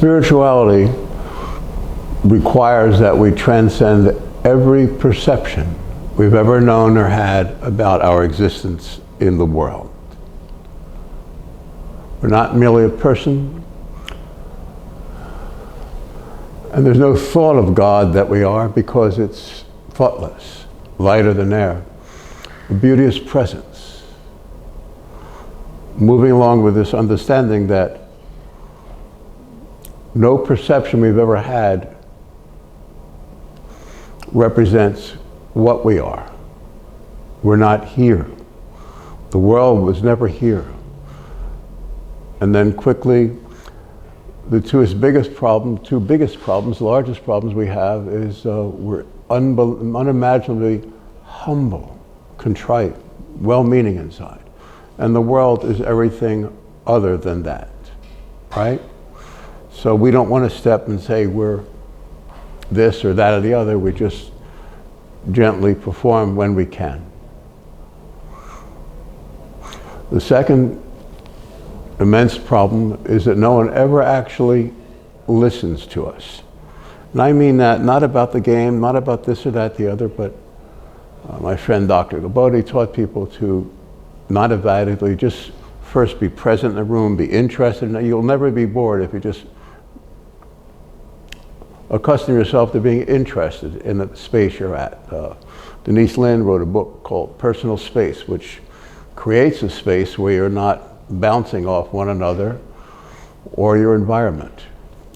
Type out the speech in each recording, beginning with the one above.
Spirituality requires that we transcend every perception we've ever known or had about our existence in the world. We're not merely a person, and there's no thought of God that we are, because it's thoughtless, lighter than air. A beauteous presence. Moving along with this understanding that no perception we've ever had represents what we are. We're not here. The world was never here. And then quickly, the two biggest problems, largest problems we have is we're unimaginably humble, contrite, well-meaning inside. And the world is everything other than that, right? So we don't want to step and say we're this or that or the other. We just gently perform when we can. The second immense problem is that no one ever actually listens to us. And I mean that not about the game, not about this or that, the other, but my friend Dr. Gabodi taught people to not evaluatively, just first be present in the room, be interested. You'll never be bored if you just accustom yourself to being interested in the space you're at. Denise Lin wrote a book called Personal Space, which creates a space where you're not bouncing off one another or your environment.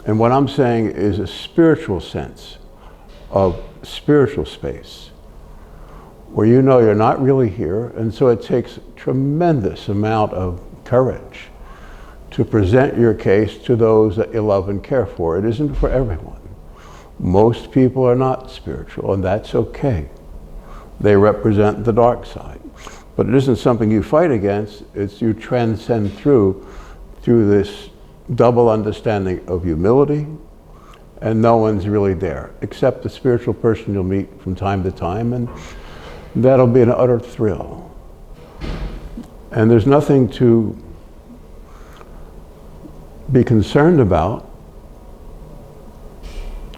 And what I'm saying is a spiritual sense of spiritual space, where you know you're not really here, and so it takes a tremendous amount of courage to present your case to those that you love and care for. It isn't for everyone. Most people are not spiritual, and that's okay. They represent the dark side. But it isn't something you fight against, it's you transcend through this double understanding of humility, and no one's really there, except the spiritual person you'll meet from time to time, and that'll be an utter thrill. And there's nothing to be concerned about.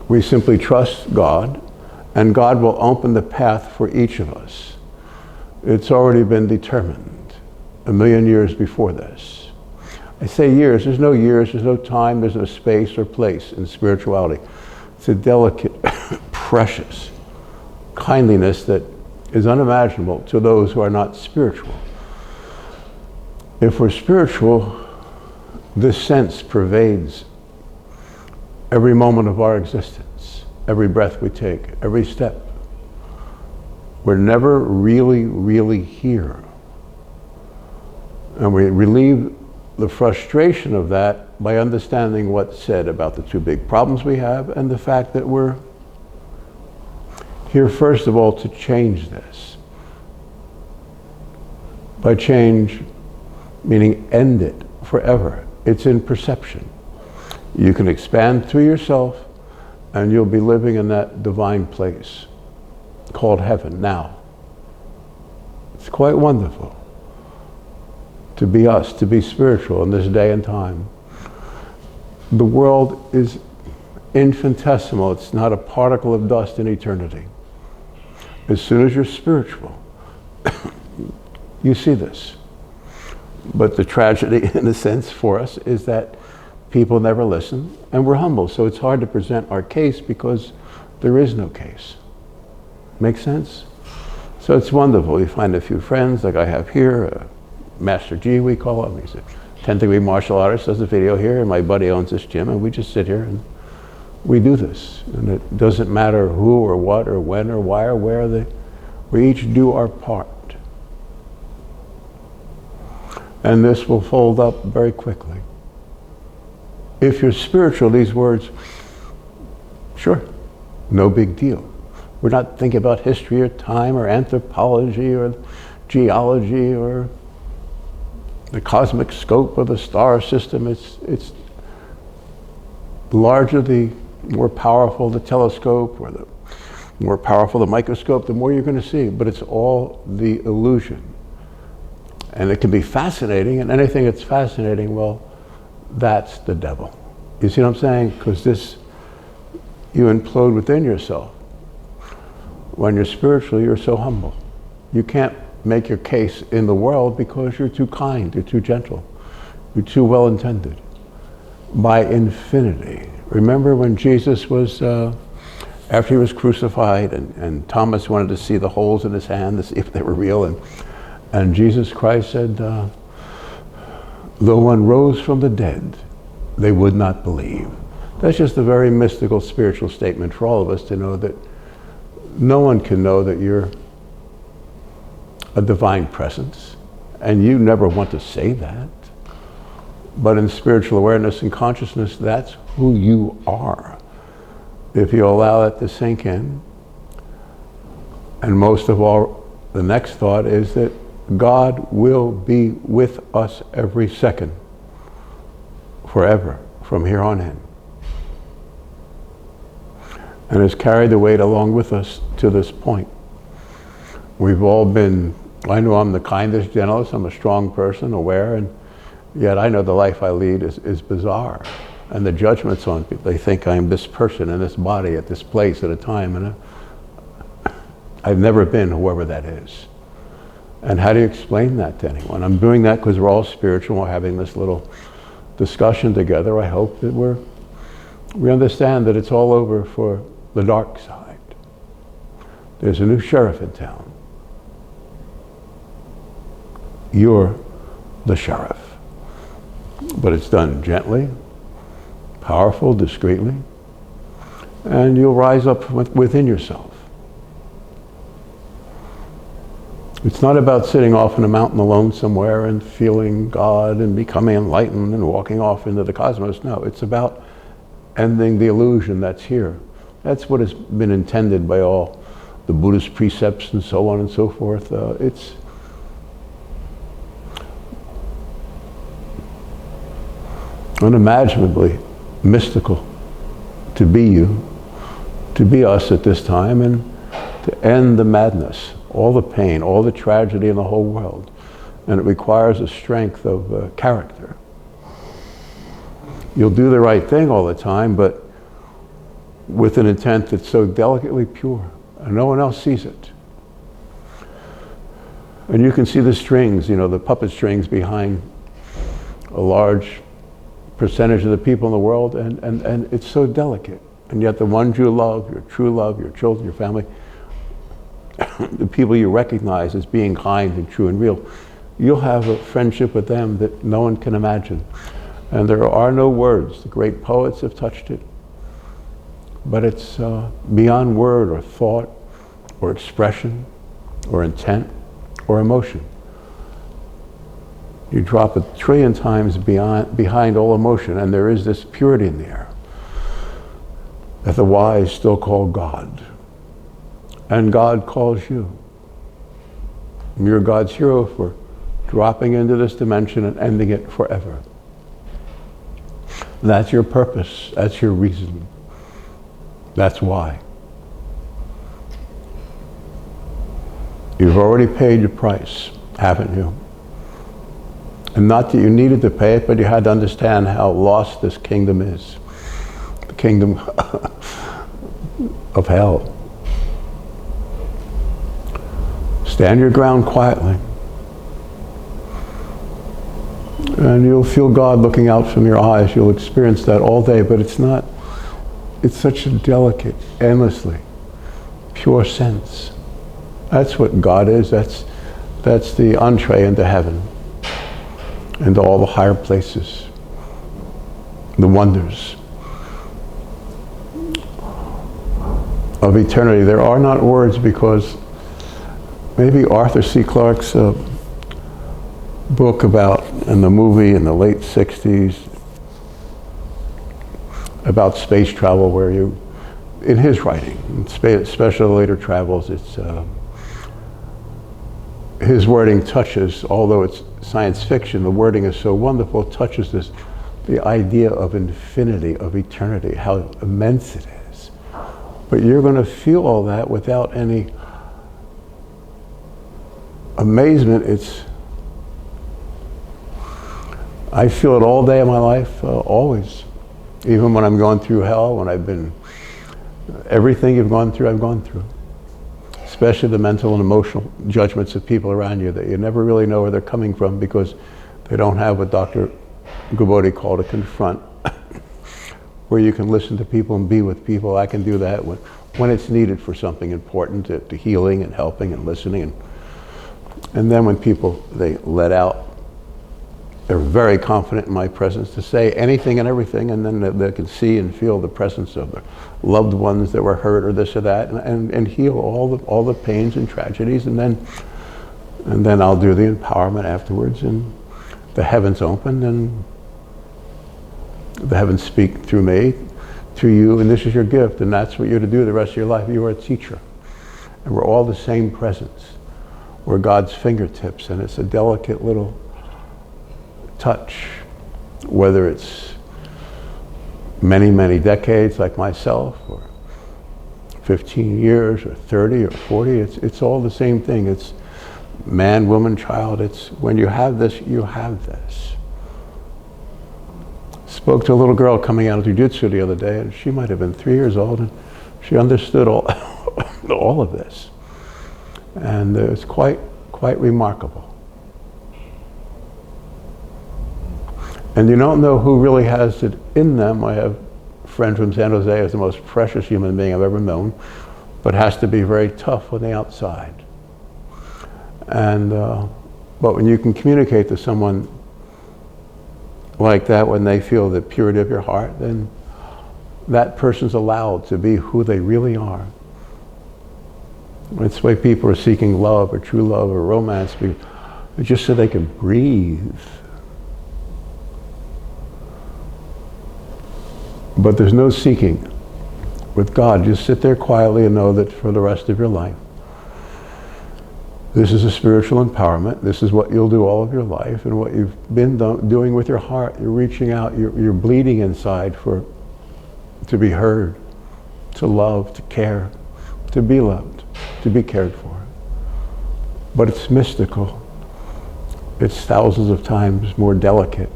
We simply trust God, and God will open the path for each of us. It's already been determined 1,000,000 years before this. I say years, there's no years, there's no time, there's no space or place in spirituality. It's a delicate, precious kindliness that is unimaginable to those who are not spiritual. If we're spiritual, this sense pervades every moment of our existence, every breath we take, every step. We're never really here. And we relieve the frustration of that by understanding what's said about the two big problems we have and the fact that we're here, first of all, to change this. By change, meaning end it forever. It's in perception. You can expand through yourself, and you'll be living in that divine place called heaven now. It's quite wonderful to be us, to be spiritual in this day and time. The world is infinitesimal. It's not a particle of dust in eternity. As soon as you're spiritual, you see this. But the tragedy, in a sense, for us is that people never listen, and we're humble, so it's hard to present our case because there is no case. Make sense? So it's wonderful. You find a few friends, like I have here, Master G, we call him. He's a 10th degree martial artist, does a video here, and my buddy owns this gym, and we just sit here and we do this. And it doesn't matter who or what or when or why or where, we each do our part. And this will fold up very quickly. If you're spiritual, these words, sure, no big deal. We're not thinking about history or time or anthropology or geology or the cosmic scope of the star system. It's larger, the more powerful the telescope, or the more powerful the microscope, the more you're going to see. But it's all the illusion. And it can be fascinating, and anything that's fascinating, well, that's the devil. You see what I'm saying? Because you implode within yourself. When you're spiritual, you're so humble. You can't make your case in the world because you're too kind, you're too gentle, you're too well-intended. By infinity. Remember when Jesus was, after he was crucified, and Thomas wanted to see the holes in his hand to see if they were real, and Jesus Christ said, though one rose from the dead, they would not believe. That's just a very mystical spiritual statement for all of us to know that no one can know that you're a divine presence, and you never want to say that. But in spiritual awareness and consciousness, that's who you are. If you allow it to sink in, and most of all, the next thought is that God will be with us every second, forever, from here on in. And has carried the weight along with us to this point. We've all been, I know I'm the kindest, gentlest, I'm a strong person, aware, and yet I know the life I lead is bizarre. And the judgments on people, they think I'm this person in this body at this place at a time, and I've never been whoever that is. And how do you explain that to anyone? I'm doing that because we're all spiritual, we're having this little discussion together. I hope that we understand that it's all over for the dark side. There's a new sheriff in town. You're the sheriff. But it's done gently, powerful, discreetly, and you'll rise up within yourself. It's not about sitting off in a mountain alone somewhere and feeling God and becoming enlightened and walking off into the cosmos. No, it's about ending the illusion that's here. That's what has been intended by all the Buddhist precepts and so on and so forth. It's unimaginably mystical to be you, to be us at this time, and to end the madness, all the pain, all the tragedy in the whole world. And it requires a strength of character. You'll do the right thing all the time, but with an intent that's so delicately pure, and no one else sees it. And you can see the strings, the puppet strings behind a large percentage of the people in the world, and it's so delicate. And yet the ones you love, your true love, your children, your family, the people you recognize as being kind and true and real, you'll have a friendship with them that no one can imagine. And there are no words. The great poets have touched it. But it's beyond word or thought or expression or intent or emotion. You drop 1,000,000,000 times behind all emotion, and there is this purity in the air that the wise still call God. And God calls you. And you're God's hero for dropping into this dimension and ending it forever. That's your purpose. That's your reason. That's why. You've already paid your price, haven't you? And not that you needed to pay it, but you had to understand how lost this kingdom is. The kingdom of hell. Stand your ground quietly. And you'll feel God looking out from your eyes. You'll experience that all day, but it's such a delicate, endlessly pure sense. That's what God is. That's the entree into heaven, into all the higher places, the wonders of eternity. There are not words, because maybe Arthur C. Clarke's book about, in the movie in the late 60s, about space travel, where in his writing, especially later travels, it's his wording touches, although it's science fiction, the wording is so wonderful, it touches the idea of infinity, of eternity, how immense it is. But you're going to feel all that without any amazement. I feel it all day of my life, always. Even when I'm going through hell, when I've been, everything you've gone through, I've gone through. Especially the mental and emotional judgments of people around you that you never really know where they're coming from because they don't have what Dr. Gabodi called a confront, where you can listen to people and be with people. I can do that when it's needed for something important, to healing and helping and listening. And then when people, they let out, they're very confident in my presence to say anything and everything, and then they can see and feel the presence of their loved ones that were hurt or this or that, and heal all the pains and tragedies, and then I'll do the empowerment afterwards, and the heavens open, and the heavens speak through me, through you, and this is your gift, and that's what you're to do the rest of your life. You are a teacher, and we're all the same presence. We're God's fingertips, and it's a delicate little touch, whether it's many, many decades like myself, or 15 years, or 30, or 40, it's all the same thing. It's man, woman, child. It's when you have this, you have this. Spoke to a little girl coming out of jiu-jitsu the other day, and she might have been 3 years old, and she understood all of this. And it's quite remarkable. And you don't know who really has it in them. I have a friend from San Jose who's the most precious human being I've ever known, but has to be very tough on the outside. And but when you can communicate to someone like that, when they feel the purity of your heart, then that person's allowed to be who they really are. That's why people are seeking love or true love or romance, just so they can breathe. But there's no seeking with God. Just sit there quietly and know that for the rest of your life, this is a spiritual empowerment. This is what you'll do all of your life, and what you've been doing with your heart. You're reaching out, you're bleeding inside to be heard, to love, to care, to be loved, to be cared for. But it's mystical. It's thousands of times more delicate.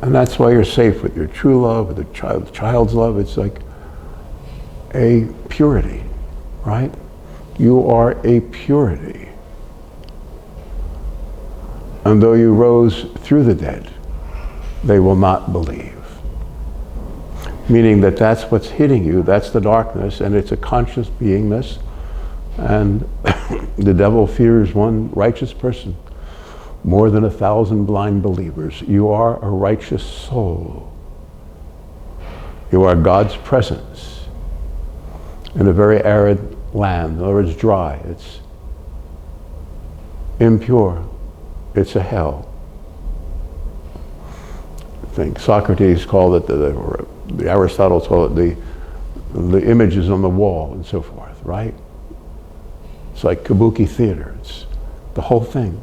And that's why you're safe with your true love, with the child's love. It's like a purity, right? You are a purity. And though you rose through the dead, they will not believe. Meaning that that's what's hitting you, that's the darkness, and it's a conscious beingness. And the devil fears one righteous person more than 1,000 blind believers. You are a righteous soul. You are God's presence in a very arid land. In other words, dry. It's impure. It's a hell. I think Socrates called it, the Aristotle called it the images on the wall and so forth, right? It's like kabuki theater. It's the whole thing.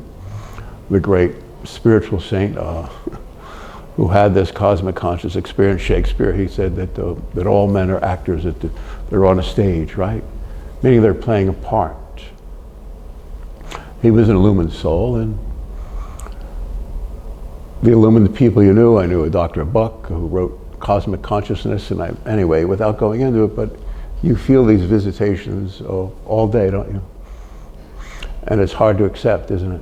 The great spiritual saint who had this cosmic conscious experience, Shakespeare, he said that all men are actors, that they're on a stage, right? Meaning they're playing a part. He was an illumined soul, and the illumined people you knew, I knew a Dr. Buck who wrote Cosmic Consciousness, and anyway, without going into it, but you feel these visitations all day, don't you? And it's hard to accept, isn't it?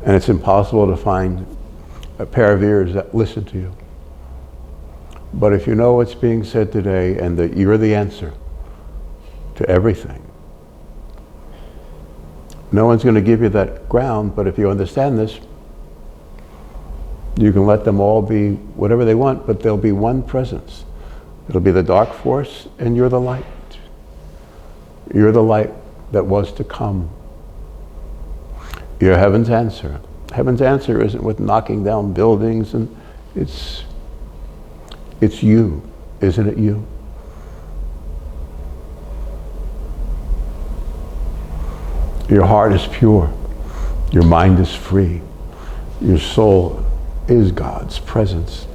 And it's impossible to find a pair of ears that listen to you. But if you know what's being said today, and that you're the answer to everything, no one's going to give you that ground, but if you understand this, you can let them all be whatever they want, but there'll be one presence. It'll be the dark force, and you're the light. You're the light that was to come. You're heaven's answer. Heaven's answer isn't with knocking down buildings, and it's you, isn't it you? Your heart is pure. Your mind is free. Your soul is God's presence.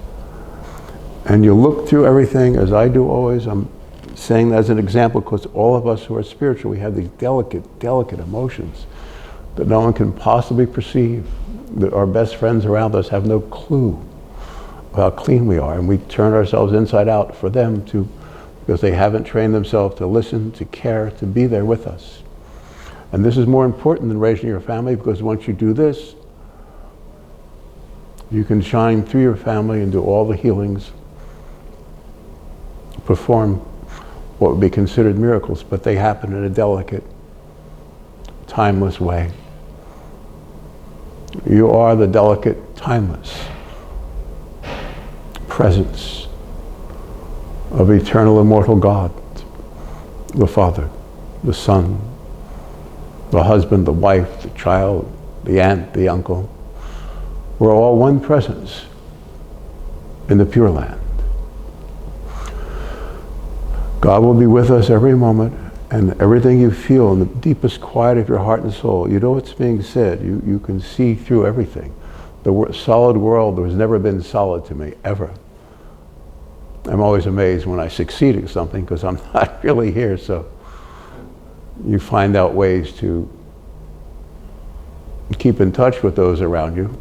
And you look through everything, as I do always. I'm saying that as an example because all of us who are spiritual, we have these delicate emotions that no one can possibly perceive, that our best friends around us have no clue how clean we are, and we turn ourselves inside out for them to, because they haven't trained themselves to listen, to care, to be there with us. And this is more important than raising your family, because once you do this, you can shine through your family and do all the healings, perform what would be considered miracles, but they happen in a delicate, timeless way. You are the delicate, timeless presence of eternal, immortal God, the Father, the Son, the husband, the wife, the child, the aunt, the uncle. We're all one presence in the Pure Land. God will be with us every moment, and everything you feel in the deepest quiet of your heart and soul, you know what's being said. You can see through everything. The solid world has never been solid to me, ever. I'm always amazed when I succeed at something, because I'm not really here, so you find out ways to keep in touch with those around you.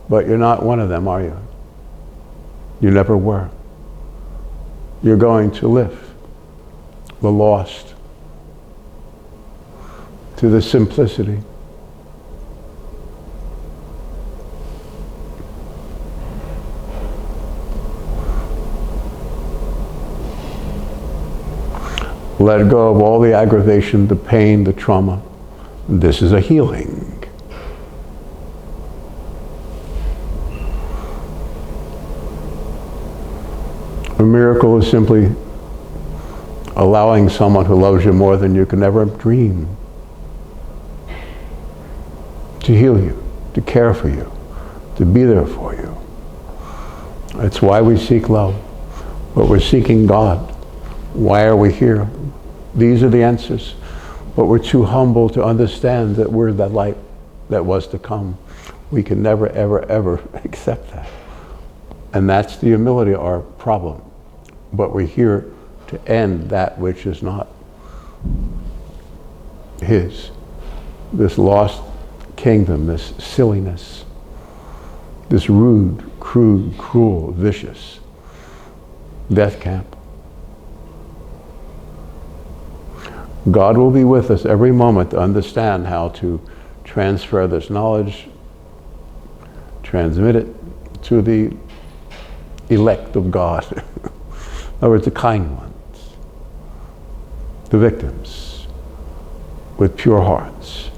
But you're not one of them, are you? You never were. You're going to lift the lost to the simplicity. Let go of all the aggravation, the pain, the trauma. This is a healing. A miracle is simply allowing someone who loves you more than you can ever dream to heal you, to care for you, to be there for you. That's why we seek love. But we're seeking God. Why are we here? These are the answers. But we're too humble to understand that we're the light that was to come. We can never, ever, ever accept that. And that's the humility of our problem. But we're here to end that which is not His. This lost kingdom, this silliness, this rude, crude, cruel, vicious death camp. God will be with us every moment to understand how to transfer this knowledge, transmit it to the elect of God. In other words, the kind ones, the victims, with pure hearts.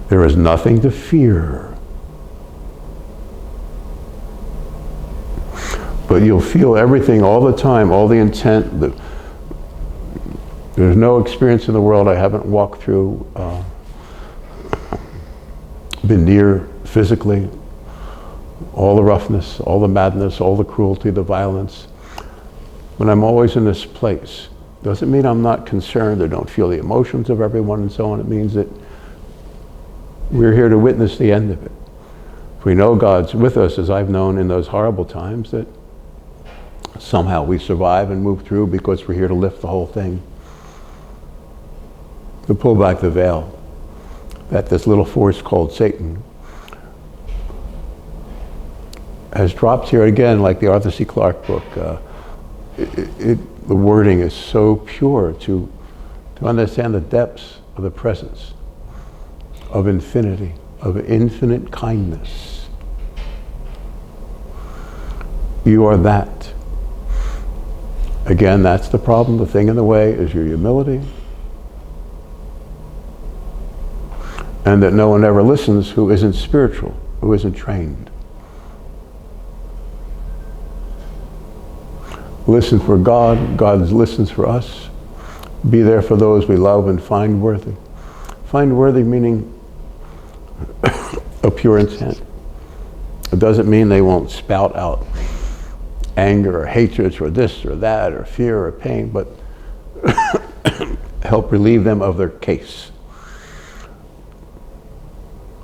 There is nothing to fear. But you'll feel everything all the time, all the intent. There's no experience in the world I haven't walked through, been near physically, all the roughness, all the madness, all the cruelty, the violence. But I'm always in this place. Doesn't mean I'm not concerned or don't feel the emotions of everyone and so on. It means that we're here to witness the end of it. If we know God's with us, as I've known in those horrible times, that somehow we survive and move through because we're here to lift the whole thing. To pull back the veil that this little force called Satan has dropped here again, like the Arthur C. Clarke book. The wording is so pure to understand the depths of the presence of infinity, of infinite kindness. You are that. Again, that's the problem. The thing in the way is your humility. And that no one ever listens who isn't spiritual, who isn't trained. Listen for God, God listens for us. Be there for those we love and find worthy. Find worthy meaning a pure intent. It doesn't mean they won't spout out anger or hatred or this or that or fear or pain, but help relieve them of their case.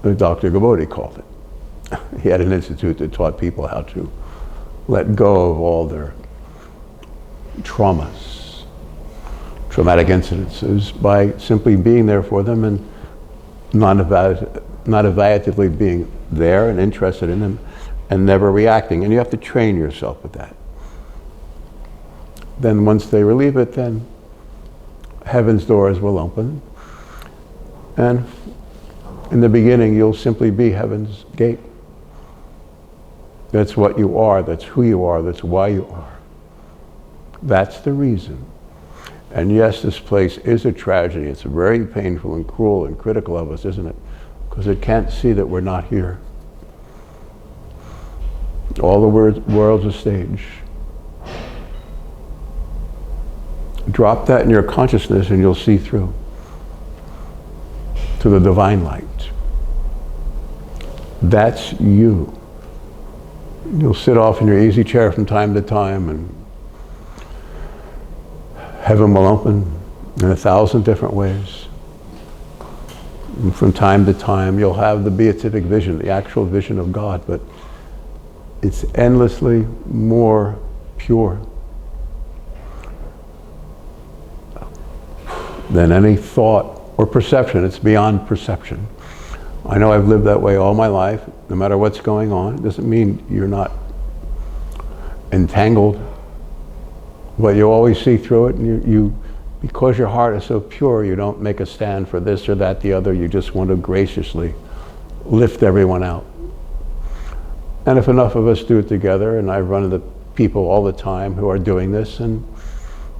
Dr. Gabodi called it. He had an institute that taught people how to let go of all their traumas, traumatic incidences, by simply being there for them and not evaluatively being there and interested in them, and never reacting. And you have to train yourself with that. Then once they relieve it, then heaven's doors will open. And in the beginning, you'll simply be heaven's gate. That's what you are, that's who you are, that's why you are. That's the reason. And yes, this place is a tragedy. It's very painful and cruel and critical of us, isn't it? Because it can't see that we're not here. All the world's a stage. Drop that in your consciousness and you'll see through to the divine light. That's you. You'll sit off in your easy chair from time to time and heaven will open in 1,000 different ways. And from time to time you'll have the beatific vision, the actual vision of God, but it's endlessly more pure than any thought or perception. It's beyond perception. I know I've lived that way all my life, no matter what's going on. It doesn't mean you're not entangled, but you always see through it, and you because your heart is so pure, you don't make a stand for this or that, the other. You just want to graciously lift everyone out. And if enough of us do it together, and I run into people all the time who are doing this, and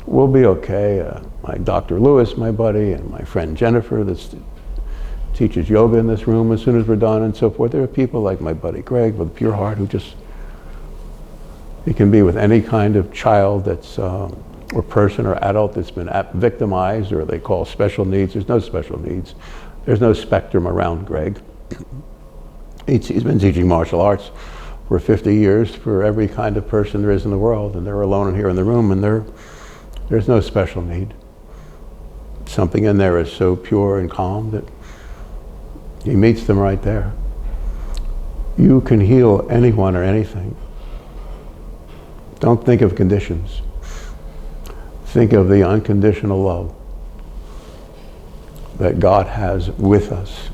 we'll be okay. My Dr. Lewis, my buddy, and my friend Jennifer that teaches yoga in this room as soon as we're done and so forth. There are people like my buddy Greg with a pure heart who just, he can be with any kind of child that's, or person or adult that's been victimized or they call special needs. There's no special needs. There's no spectrum around Greg. He's been teaching martial arts for 50 years for every kind of person there is in the world, and they're alone here in the room, and there's no special need. Something in there is so pure and calm that he meets them right there. You can heal anyone or anything. Don't think of conditions. Think of the unconditional love that God has with us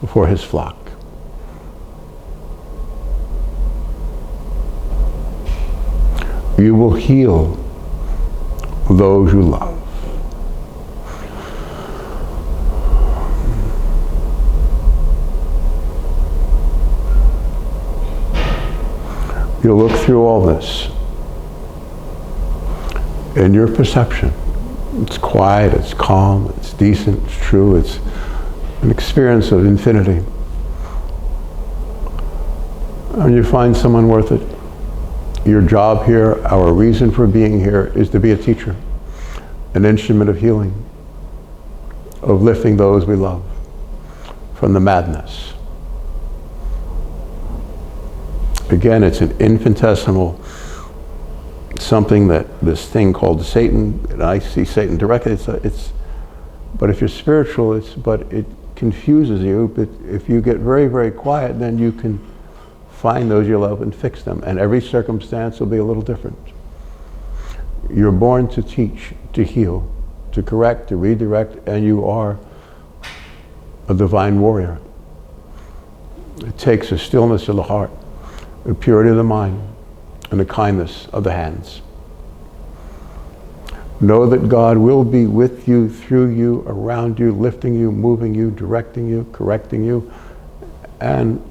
for his flock. You will heal those you love. You look through all this, and your perception, it's quiet, it's calm, it's decent, it's true, it's an experience of infinity. And you find someone worth it. Your job here, our reason for being here, is to be a teacher, an instrument of healing, of lifting those we love from the madness. Again, it's an infinitesimal something that this thing called Satan, and I see Satan directly, but if you're spiritual, it confuses you. But if you get very, very quiet, then you can find those you love and fix them. And every circumstance will be a little different. You're born to teach, to heal, to correct, to redirect, and you are a divine warrior. It takes a stillness of the heart, a purity of the mind, and a kindness of the hands. Know that God will be with you, through you, around you, lifting you, moving you, directing you, correcting you. And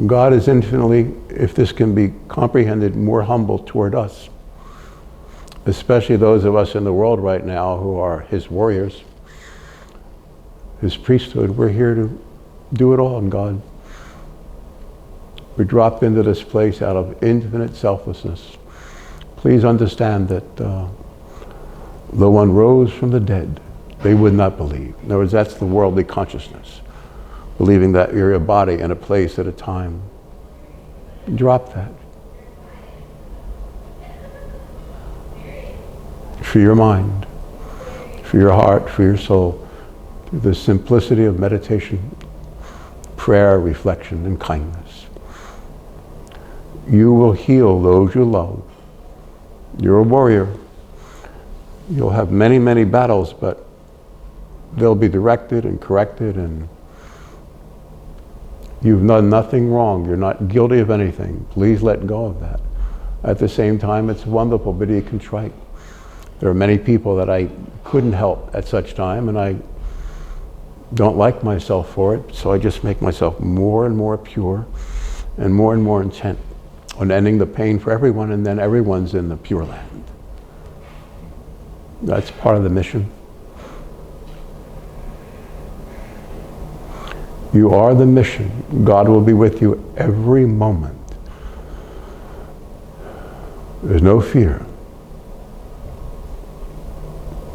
God is infinitely, if this can be comprehended, more humble toward us, especially those of us in the world right now who are his warriors, his priesthood. We're here to do it all in God. We dropped into this place out of infinite selflessness. Please understand that though one rose from the dead, they would not believe. In other words, that's the worldly consciousness, believing that you're a body and a place at a time. Drop that. For your mind, for your heart, for your soul, through the simplicity of meditation, prayer, reflection, and kindness. You will heal those you love. You're a warrior. You'll have many, many battles, but they'll be directed and corrected, and You've done nothing wrong. You're not guilty of anything. Please let go of that. At the same time, it's wonderful, but be contrite. There are many people that I couldn't help at such time, and I don't like myself for it, so I just make myself more and more pure and more intent on ending the pain for everyone, and then everyone's in the Pure Land. That's part of the mission. You are the mission. God will be with you every moment. There's no fear.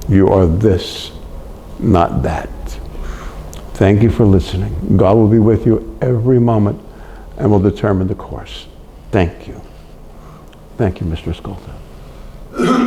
You are this, not that. Thank you for listening. God will be with you every moment and will determine the course. Thank you. Thank you, Mr. Skolta.